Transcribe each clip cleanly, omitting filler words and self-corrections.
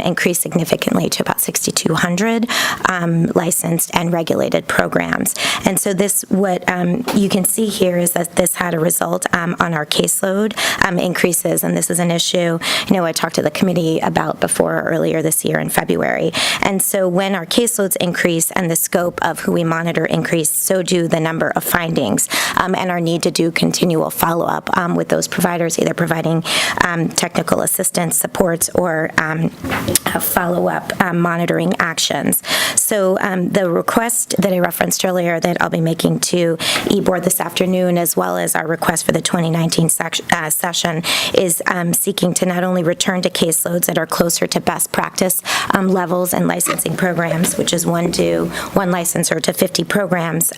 increased significantly to about 6,200 licensed and regulated programs. And so what you can see here is that this had a result on our caseload increases, and this is an issue I talked to the committee about before earlier this year in February. And so when our caseloads increase and the scope of who we monitor increase, so do the number of findings and our need to do continual follow-up with those providers, either providing technical assistance, supports, or follow-up monitoring actions. So the request that I referenced earlier that I'll be making to eBoard this afternoon, as well as our request for the 2019 session, is seeking to not only return to caseloads that are closer to best practice levels and licensing programs, which is one licensor to 50 programs.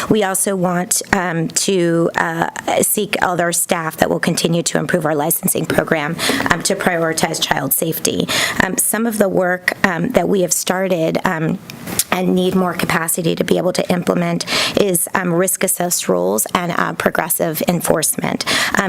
We also want to seek other staff that will continue to improve our licensing program to prioritize child safety. Some of the work that we have started and need more capacity to be able to implement is risk-assessed rules and progressive enforcement.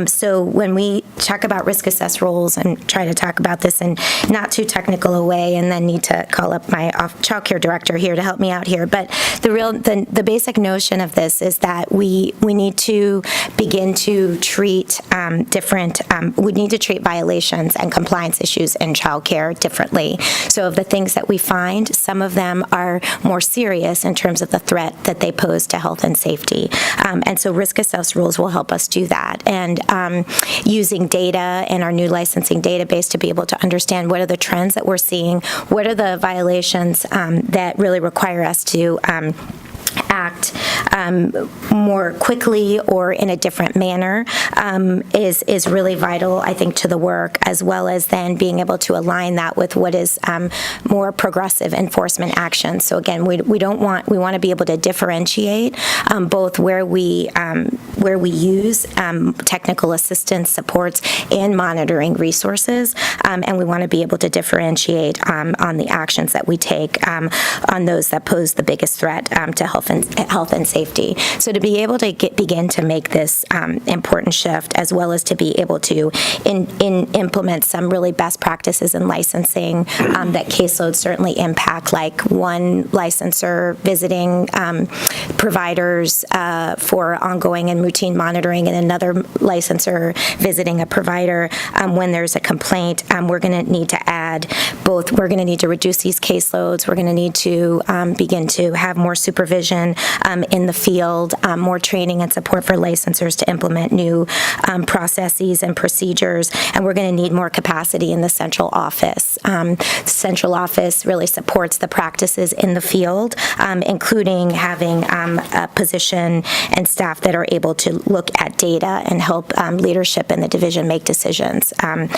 So when we talk about risk-assessed rules and try to talk about this in not too technical a way, and then need to call up my child care director here to help me out here, but the basic notion of this is that we need to begin to treat we need to treat violations and compliance issues in child care differently. So of the things that we find, some of them are more serious in terms of the threat that they pose to health and safety. And so risk-assessed rules will help us do that. And using data in our new licensing database to be able to understand what are the trends that we're seeing, what are the violations that really require us to act more quickly or in a different manner is really vital, I think, to the work, as well as then being able to align that with what is more progressive enforcement action. So again, we want to be able to differentiate both where we use technical assistance supports and monitoring resources, and we want to be able to differentiate on the actions that we take on those that pose the biggest threat to health and safety. So to be able to begin to make this important shift, as well as to be able to implement some really best practices in licensing that caseloads certainly impact, like one licensor visiting providers for ongoing and routine monitoring, and another licensor visiting a provider when there's a complaint. We're going to need to add both. We're going to need to reduce these caseloads. We're going to need to begin to have more supervision in the field, more training and support for licensors to implement new processes and procedures, and we're going to need more capacity in the central office. The central office really supports the practices in the field, including having a position and staff that are able to look at data and help leadership in the division make decisions on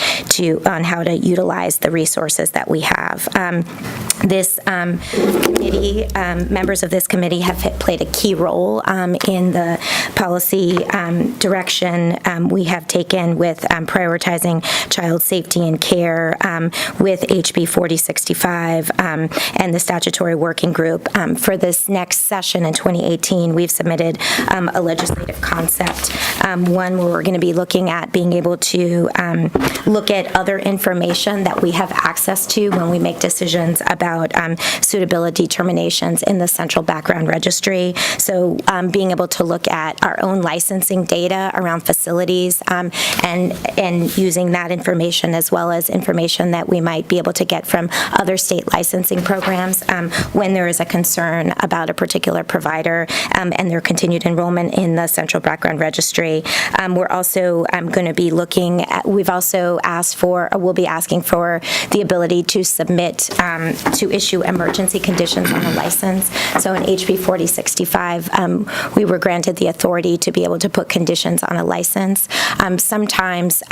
how to utilize the resources that we have. This committee, members of this committee have played a key role in the policy direction we have taken with prioritizing child safety and care with HB 4065 and the statutory working group. For this next session in 2018, we've submitted a legislative concept, one where we're going to be looking at being able to look at other information that we have access to when we make decisions about suitability determinations in the central background registry. So being able to look at our own licensing data around facilities and using that information, as well as information that we might be able to get from other state licensing programs when there is a concern about a particular provider and their continued enrollment in the central background registry. We're also going to be looking at, we've also asked for, or we'll be asking for the ability to submit, to issue emergency conditions on a license. So in HB 4065, we were granted the authority to be able to put conditions on a license. Sometimes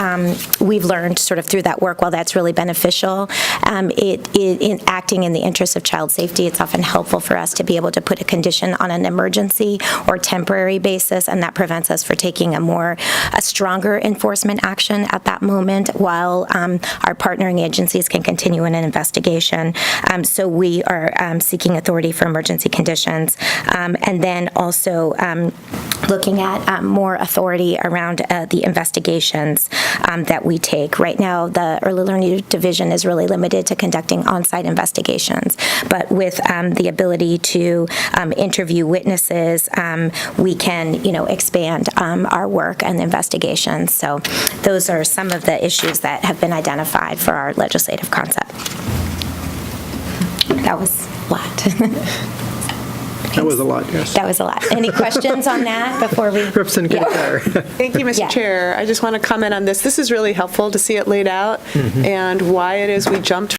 we've learned sort of through that work, while that's really beneficial, in acting in the interest of child safety, it's often helpful for us to be able to put a condition on an emergency or temporary basis, and that prevents us from taking a stronger enforcement action at that moment, while our partnering agencies can continue in an investigation. So we are seeking authority for emergency conditions, and then also looking at more authority around the investigations that we take. Right now, the Early Learning Division is really limited to conducting on-site investigations, but with the ability to interview witnesses, we can, expand our work and investigations. So those are some of the issues that have been identified for our legislative concept. That was a lot. That was a lot, yes. That was a lot. Any questions on that before we? Representative Calderon. Thank you, Mr. Chair. I just want to comment on this. This is really helpful to see it laid out and why it is we jumped